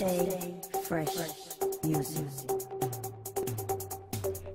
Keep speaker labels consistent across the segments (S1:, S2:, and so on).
S1: Stay fresh music.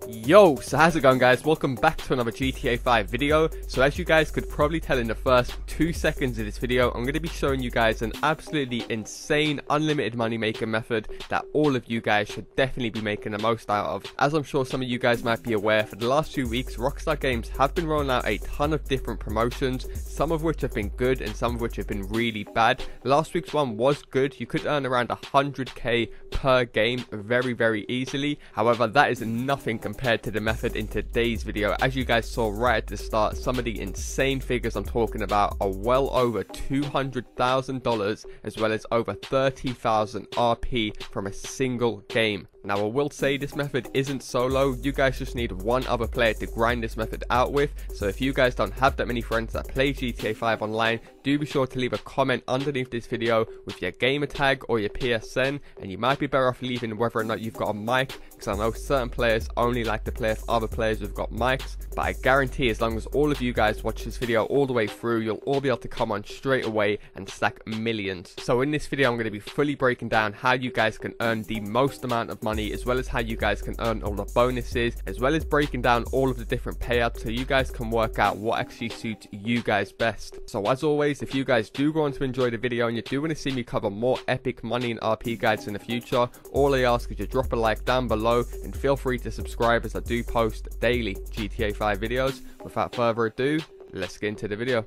S2: Yo, so how's it going, guys? Welcome back to another GTA 5 video. So as you guys could probably tell in the first 2 seconds of this video, I'm going to be showing you guys an absolutely insane unlimited money making method that all of you guys should definitely be making the most out of. As I'm sure some of you guys might be aware, for the last few weeks Rockstar Games have been rolling out a ton of different promotions, some of which have been good and some of which have been really bad. Last week's one was good. You could earn around 100k per game very easily. However, that is nothing compared to the method in today's video. As you guys saw right at the start, some of the insane figures I'm talking about are well over $200,000 as well as over 30,000 RP from a single game. Now, I will say this method isn't solo. You guys just need one other player to grind this method out with. So if you guys don't have that many friends that play GTA 5 online, do be sure to leave a comment underneath this video with your gamer tag or your PSN, and you might be better off leaving whether or not you've got a mic, because I know certain players only like to play with other players who've got mics. But I guarantee as long as all of you guys watch this video all the way through, you'll all be able to come on straight away and stack millions. So in this video I'm going to be fully breaking down how you guys can earn the most amount of money, as well as how you guys can earn all the bonuses, as well as breaking down all of the different payouts so you guys can work out what actually suits you guys best. So as always, if you guys do go on to enjoy the video and you do want to see me cover more epic money and RP guides in the future, all I ask is you drop a like down below and feel free to subscribe, as I do post daily GTA 5 videos. Without further ado, let's get into the video.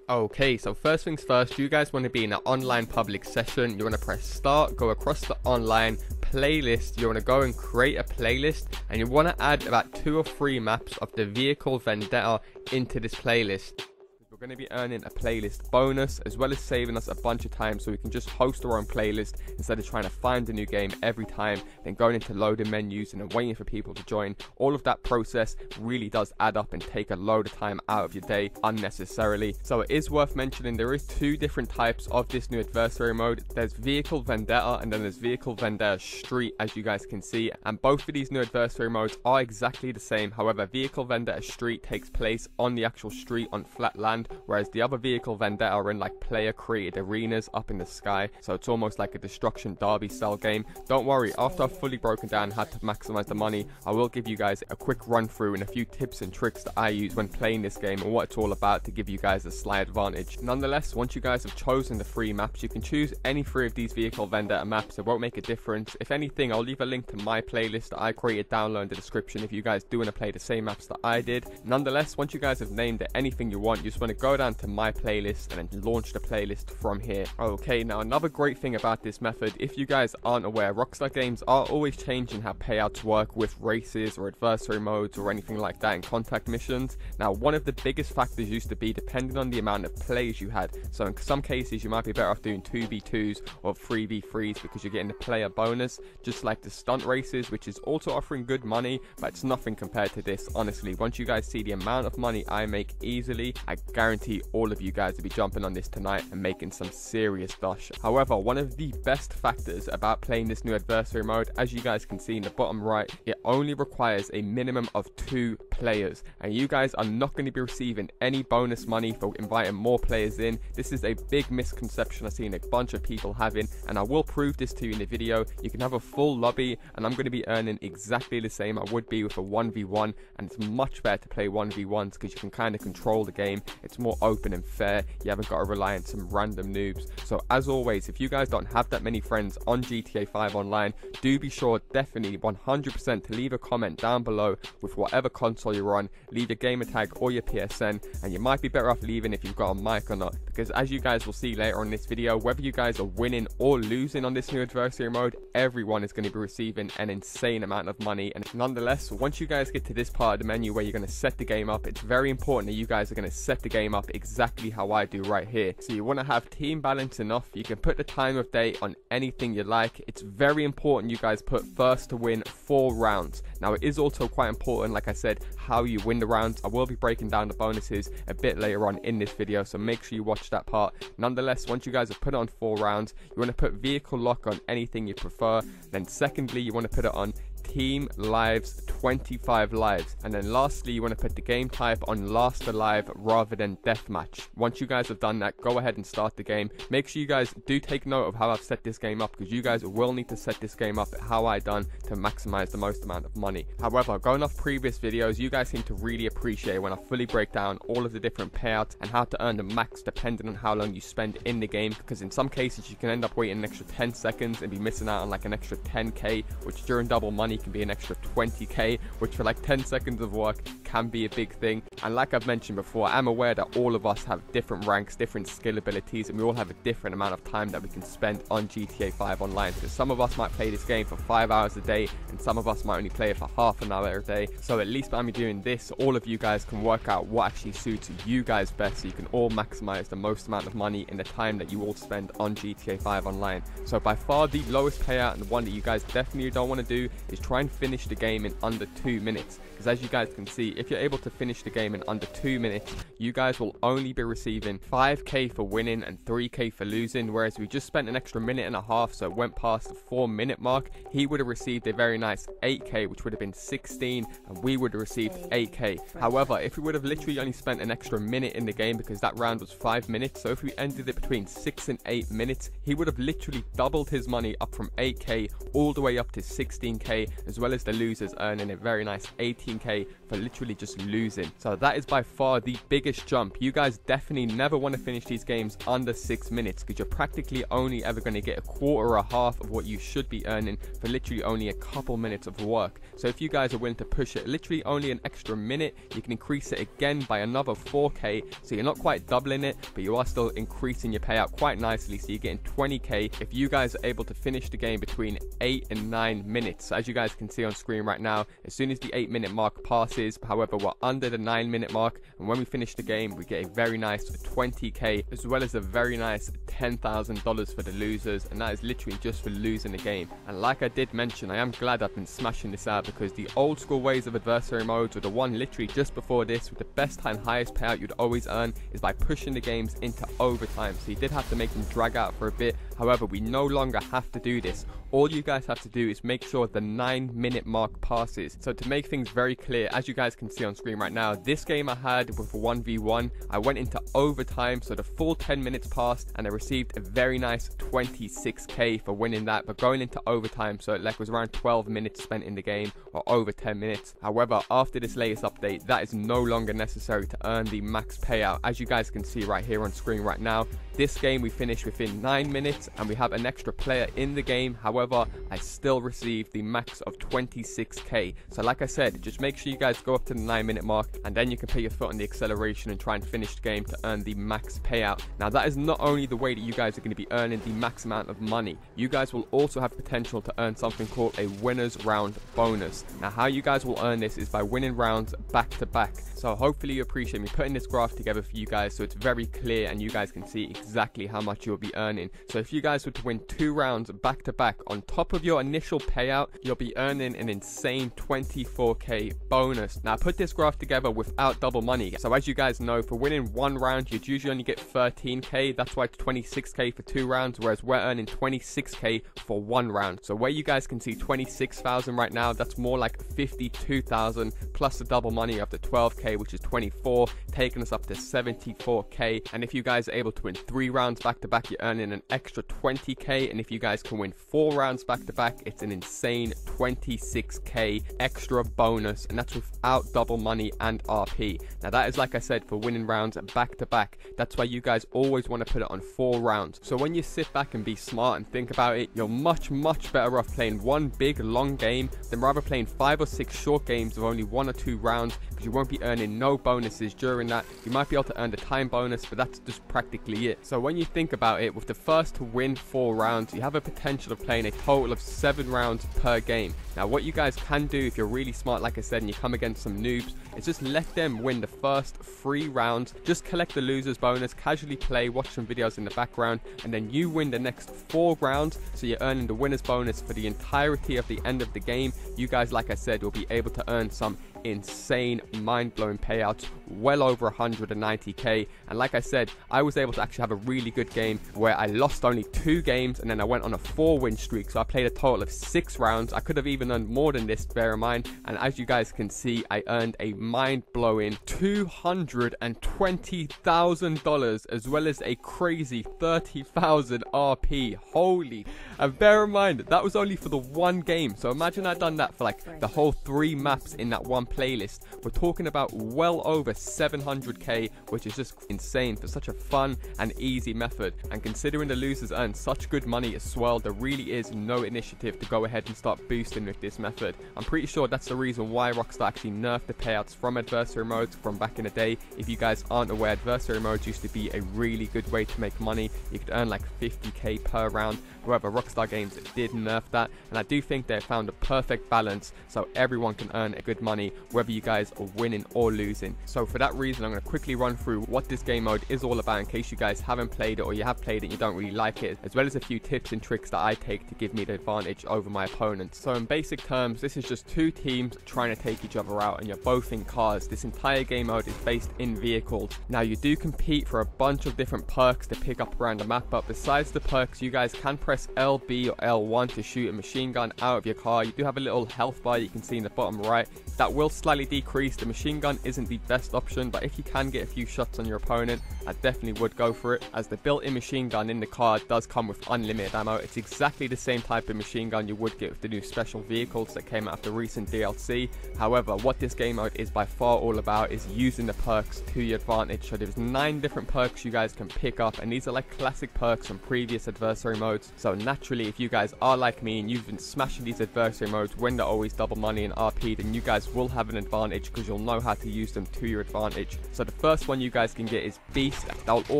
S2: Okay, so first things first, you guys want to be in an online public session. You want to press start, go across the online playlist. You want to go and create a playlist, and you want to add about 2 or 3 maps of the vehicle vendetta into this playlist. We're going to be earning a playlist bonus, as well as saving us a bunch of time, so we can just host our own playlist instead of trying to find a new game every time, then going into loading menus and then waiting for people to join. All of that process really does add up and take a load of time out of your day unnecessarily. So it is worth mentioning there is 2 different types of this new adversary mode. There's Vehicle Vendetta and then there's Vehicle Vendetta Street, as you guys can see, and both of these new adversary modes are exactly the same. However, Vehicle Vendetta Street takes place on the actual street on flat land, whereas the other Vehicle Vendetta are in like player created arenas up in the sky, so it's almost like a destruction derby style game. Don't worry, after I've fully broken down how to maximize the money, I will give you guys a quick run through and a few tips and tricks that I use when playing this game and what it's all about to give you guys a slight advantage. Nonetheless, once you guys have chosen the 3 maps, you can choose any 3 of these Vehicle Vendetta maps. It won't make a difference. If anything, I'll leave a link to my playlist that I created down low in the description if you guys do want to play the same maps that I did. Nonetheless, once you guys have named it anything you want, you just want to go down to my playlist and then launch the playlist from here. Okay, now another great thing about this method, if you guys aren't aware, Rockstar Games are always changing how payouts work with races or adversary modes or anything like that in contact missions. Now, one of the biggest factors used to be depending on the amount of plays you had. So in some cases you might be better off doing 2v2s or 3v3s because you're getting the player bonus, just like the stunt races, which is also offering good money, but it's nothing compared to this. Honestly, once you guys see the amount of money I make easily, I guarantee all of you guys will be jumping on this tonight and making some serious dosh. However, one of the best factors about playing this new adversary mode, as you guys can see in the bottom right, it only requires a minimum of 2 players, and you guys are not going to be receiving any bonus money for inviting more players in. This is a big misconception I've seen a bunch of people having, and I will prove this to you in the video. You can have a full lobby and I'm going to be earning exactly the same I would be with a 1v1, and it's much better to play 1v1s because you can kind of control the game. It's more open and fair. You haven't got to rely on some random noobs. So as always, if you guys don't have that many friends on GTA 5 online, do be sure definitely 100% to leave a comment down below with whatever console you're on. Leave your gamer tag or your PSN, and you might be better off leaving if you've got a mic or not, because as you guys will see later on in this video, whether you guys are winning or losing on this new adversary mode, everyone is going to be receiving an insane amount of money. And nonetheless, once you guys get to this part of the menu where you're going to set the game up, it's very important that you guys are going to set the game up exactly how I do right here. So you want to have team balance enough. You can put the time of day on anything you like. It's very important you guys put first to win 4 rounds. Now, it is also quite important, like I said, how you win the rounds. I will be breaking down the bonuses a bit later on in this video, so make sure you watch that part. Nonetheless, once you guys have put it on 4 rounds, you want to put vehicle lock on anything you prefer. Then secondly, you want to put it on team lives 25 lives. And then lastly, you want to put the game type on last alive rather than deathmatch. Once you guys have done that, go ahead and start the game. Make sure you guys do take note of how I've set this game up, because you guys will need to set this game up how I done to maximize the most amount of money. However, going off previous videos, you guys seem to really appreciate when I fully break down all of the different payouts and how to earn the max depending on how long you spend in the game, because in some cases you can end up waiting an extra 10 seconds and be missing out on like an extra 10k, which during double money can be an extra 20k, which for like 10 seconds of work can be a big thing. And like I've mentioned before, I'm aware that all of us have different ranks, different skill abilities, and we all have a different amount of time that we can spend on GTA 5 online. So some of us might play this game for 5 hours a day, and some of us might only play it for half an hour a day. So at least by me doing this, all of you guys can work out what actually suits you guys best, so you can all maximize the most amount of money in the time that you all spend on GTA 5 online. So by far the lowest payout, and the one that you guys definitely don't want to do, is try and finish the game in under 2 minutes. Because as you guys can see, if you're able to finish the game in under 2 minutes, you guys will only be receiving 5k for winning and 3k for losing. Whereas we just spent an extra minute and a half, so it went past the 4-minute mark, he would have received a very nice 8k, which would have been 16, and we would have received 8k. However, if we would have literally only spent an extra minute in the game, because that round was 5 minutes, so if we ended it between 6 and 8 minutes, he would have literally doubled his money up from 8k all the way up to 16k, as well as the losers earning a very nice 18k for literally just losing. So that is by far the biggest jump. You guys definitely never want to finish these games under 6 minutes, because you're practically only ever going to get a quarter or a half of what you should be earning for literally only a couple minutes of work. So if you guys are willing to push it literally only an extra minute, you can increase it again by another 4k, so you're not quite doubling it, but you are still increasing your payout quite nicely, so you're getting 20k if you guys are able to finish the game between 8 and 9 minutes. So as you guys can see on screen right now, as soon as the 8-minute mark passes, however, we're under the 9-minute mark, and when we finish the game, we get a very nice 20k, as well as a very nice $10,000 for the losers, and that is literally just for losing the game. And like I did mention, I am glad I've been smashing this out, because the old school ways of adversary modes, or the one literally just before this with the best and highest payout you'd always earn, is by pushing the games into overtime. So you did have to make them drag out for a bit. However, we no longer have to do this. All you guys have to do is make sure the 9-minute mark passes. So to make things very clear, as you guys can see on screen right now, this game I had with a 1v1, I went into overtime, so the full 10 minutes passed, and I received a very nice 26k for winning that. But going into overtime, so it was around 12 minutes spent in the game, or over 10 minutes. However, after this latest update, that is no longer necessary to earn the max payout. As you guys can see right here on screen right now, this game we finished within 9 minutes, and we have an extra player in the game. However, I still received the max of 26k. So like I said, just make sure you guys go up to the 9-minute mark, and then you can put your foot on the acceleration and try and finish the game to earn the max payout. Now that is not only the way that you guys are going to be earning the max amount of money, you guys will also have potential to earn something called a winner's round bonus. Now how you guys will earn this is by winning rounds back to back. So hopefully you appreciate me putting this graph together for you guys, so it's very clear and you guys can see exactly how much you'll be earning. So if you guys were to win 2 rounds back to back on top of your initial payout, you'll be earning an insane 24k bonus. Now I put this graph together without double money, so as you guys know, for winning 1 round you'd usually only get 13k. That's why it's 26k for 2 rounds, whereas we're earning 26k for 1 round. So where you guys can see 26,000 right now, that's more like 52,000 plus the double money of the 12k, which is 24, taking us up to 74k. And if you guys are able to win 3 rounds back to back, you're earning an extra 20k, and if you guys can win 4 rounds back to back, it's an insane 26k extra bonus, and that's without double money and RP. Now that is, like I said, for winning rounds back to back. That's why you guys always want to put it on 4 rounds. So when you sit back and be smart and think about it, you're much better off playing 1 big long game than rather playing 5 or 6 short games of only 1 or 2 rounds, because you won't be earning no bonuses during that. You might be able to earn the time bonus, but that's just practically it. So when you think about it, with the first to win 4 rounds, you have a potential of playing a total of 7 rounds per game. Now what you guys can do if you're really smart, like I said, and you come against some noobs, is just let them win the first 3 rounds, just collect the losers bonus, casually play, watch some videos in the background, and then you win the next 4 rounds, so you're earning the winner's bonus for the entirety of the end of the game. You guys, like I said, will be able to earn some insane, mind-blowing payouts, well over 190k. And like I said, I was able to actually have a really good game where I lost only 2 games and then I went on a 4-win streak. So I played a total of 6 rounds. I could have even earned more than this, bear in mind. And as you guys can see, I earned a mind-blowing $220,000 as well as a crazy 30,000 RP. Holy. And bear in mind, that was only for the one game. So imagine I'd done that for like the whole 3 maps in that one playlist. We're talking about well over 700k, which is just insane for such a fun and easy method. And considering the losers earn such good money as well, there really is no initiative to go ahead and start boosting with this method. I'm pretty sure that's the reason why Rockstar actually nerfed the payouts from adversary modes from back in the day. If you guys aren't aware, adversary modes used to be a really good way to make money. You could earn like 50k per round. However, Rockstar Games did nerf that, and I do think they found a perfect balance so everyone can earn good money, whether you guys are winning or losing. So for that reason, I'm going to quickly run through what this game mode is all about in case you guys haven't played it or you have played it and you don't really like it, as well as a few tips and tricks that I take to give me the advantage over my opponents. So in basic terms, this is just 2 teams trying to take each other out, and you're both in cars. This entire game mode is based in vehicles. Now you do compete for a bunch of different perks to pick up around the map, but besides the perks, you guys can press LB or L1 to shoot a machine gun out of your car. You do have a little health bar you can see in the bottom right. That will slightly decrease. The machine gun isn't the best option, but if you can get a few shots on your opponent, I definitely would go for it, as the built-in machine gun in the car does come with unlimited ammo. It's exactly the same type of machine gun you would get with the new special vehicles that came out of the recent DLC. However, what this game mode is by far all about is using the perks to your advantage. So there's 9 different perks you guys can pick up, and these are like classic perks from previous adversary modes. So naturally, if you guys are like me and you've been smashing these adversary modes when they're always double money and RP, then you guys will have an advantage because you'll know how to use them to your advantage. So the first one you guys can get is Beast. That will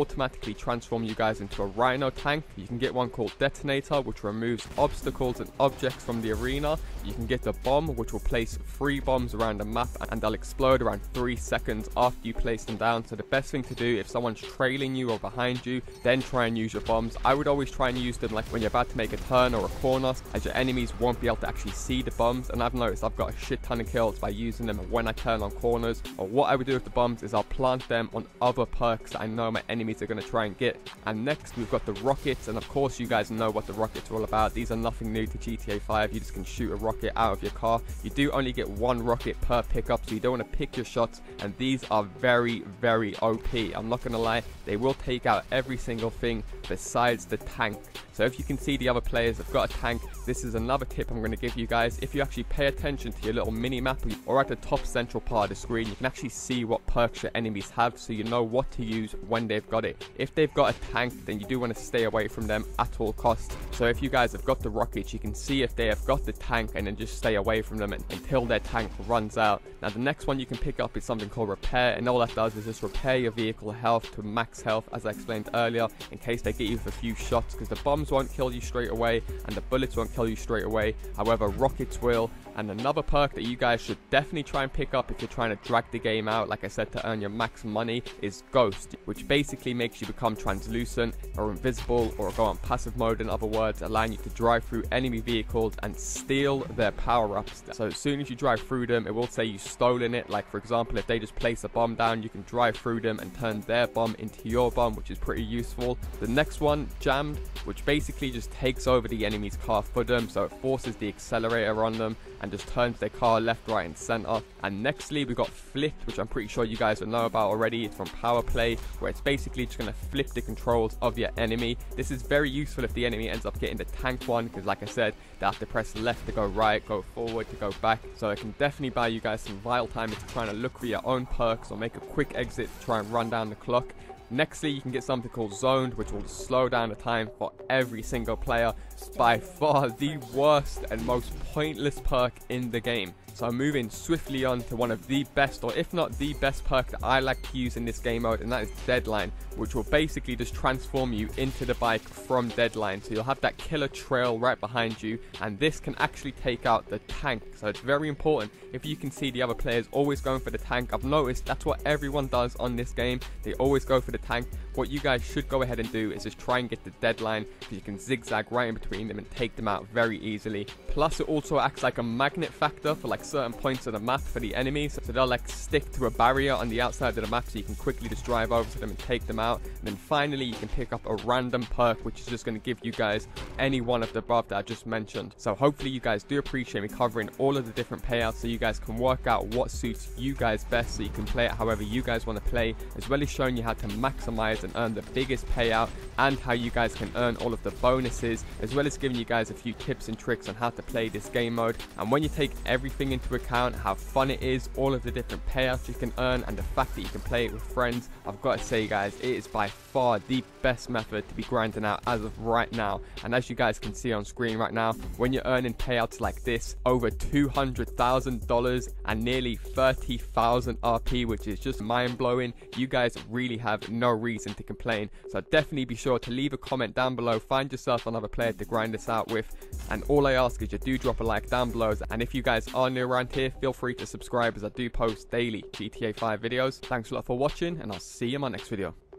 S2: automatically transform you guys into a Rhino tank. You can get one called Detonator, which removes obstacles and objects from the arena. You can get the Bomb, which will place 3 bombs around the map and they'll explode around 3 seconds after you place them down. So the best thing to do if someone's trailing you or behind you, then try and use your bombs. I would always try and use them like when you're about to make a turn or a corner, as your enemies won't be able to actually see the bombs. And I've noticed I've got a shit ton of kills by using them when I turn on corners. Or what I would do with the bombs is I'll plant them on other perks that I know my enemies are going to try and get. And next we've got the rockets, and of course you guys know what the rockets are all about. These are nothing new to GTA 5. You just can shoot a rocket out of your car. You do only get 1 rocket per pickup, so you don't want to pick your shots, and these are very, very OP. I'm not going to lie, they will take out every single thing besides the tank. So if you can see the other players have got a tank, this is another tip I'm going to give you guys. If you actually pay attention to your little mini map or at the top central part of the screen, you can actually see what perks your enemies have, so you know what to use when they've got it. If they've got a tank, then you do want to stay away from them at all costs. So if you guys have got the rockets, you can see if they have got the tank and then just stay away from them until their tank runs out. Now the next one you can pick up is something called Repair, and all that does is just repair your vehicle health to max health, as I explained earlier, in case they get you with a few shots, because the bombs won't kill you straight away and the bullets won't kill you straight away. However, rockets will. And another perk that you guys should definitely try and pick up if you're trying to drag the game out, like I said, to earn your max money, is Ghost, which basically makes you become translucent or invisible, or go on passive mode, in other words, allowing you to drive through enemy vehicles and steal their power-ups. So as soon as you drive through them, it will say you stolen it. Like for example, if they just place a bomb down, you can drive through them and turn their bomb into your bomb, which is pretty useful. The next one, Jammed, which basically just takes over the enemy's car for them, so it forces the accelerator on them and just turns their car left, right and center. And nextly we got Flipped, which I'm pretty sure you guys will know about already. It's from Power Play, where it's basically just going to flip the controls of your enemy. This is very useful if the enemy ends up getting the tank one, because like I said, they have to press left to go right, go forward to go back. So it can definitely buy you guys some vital time if you're trying to look for your own perks or make a quick exit to try and run down the clock. Nextly, you can get something called Zoned, which will slow down the time for every single player. It's by far the worst and most pointless perk in the game. So I'm moving swiftly on to one of the best, or if not the best perk that I like to use in this game mode, and that is Deadline, which will basically just transform you into the bike from Deadline. So you'll have that killer trail right behind you, and this can actually take out the tank. So it's very important. If you can see the other players always going for the tank, I've noticed that's what everyone does on this game. They always go for the tank. What you guys should go ahead and do is just try and get the Deadline, because you can zigzag right in between them and take them out very easily. Plus it also acts like a magnet factor for like certain points of the map for the enemies, so they'll like stick to a barrier on the outside of the map, so you can quickly just drive over to them and take them out. And then finally you can pick up a random perk, which is just going to give you guys any one of the above that I just mentioned. So hopefully you guys do appreciate me covering all of the different payouts, so you guys can work out what suits you guys best, so you can play it however you guys want to play, as well as showing you how to maximize and earn the biggest payout, and how you guys can earn all of the bonuses, as well as giving you guys a few tips and tricks on how to play this game mode. And when you take everything into account, how fun it is, all of the different payouts you can earn, and the fact that you can play it with friends, I've got to say guys, it is by far the best method to be grinding out as of right now. And as you guys can see on screen right now, when you're earning payouts like this, over $200,000 and nearly 30,000 RP, which is just mind-blowing, you guys really have no reason to complain. So definitely be sure to leave a comment down below, find yourself another player to grind this out with, and all I ask is you do drop a like down below. And if you guys are new around here, feel free to subscribe, as I do post daily GTA 5 videos. Thanks a lot for watching, and I'll see you in my next video.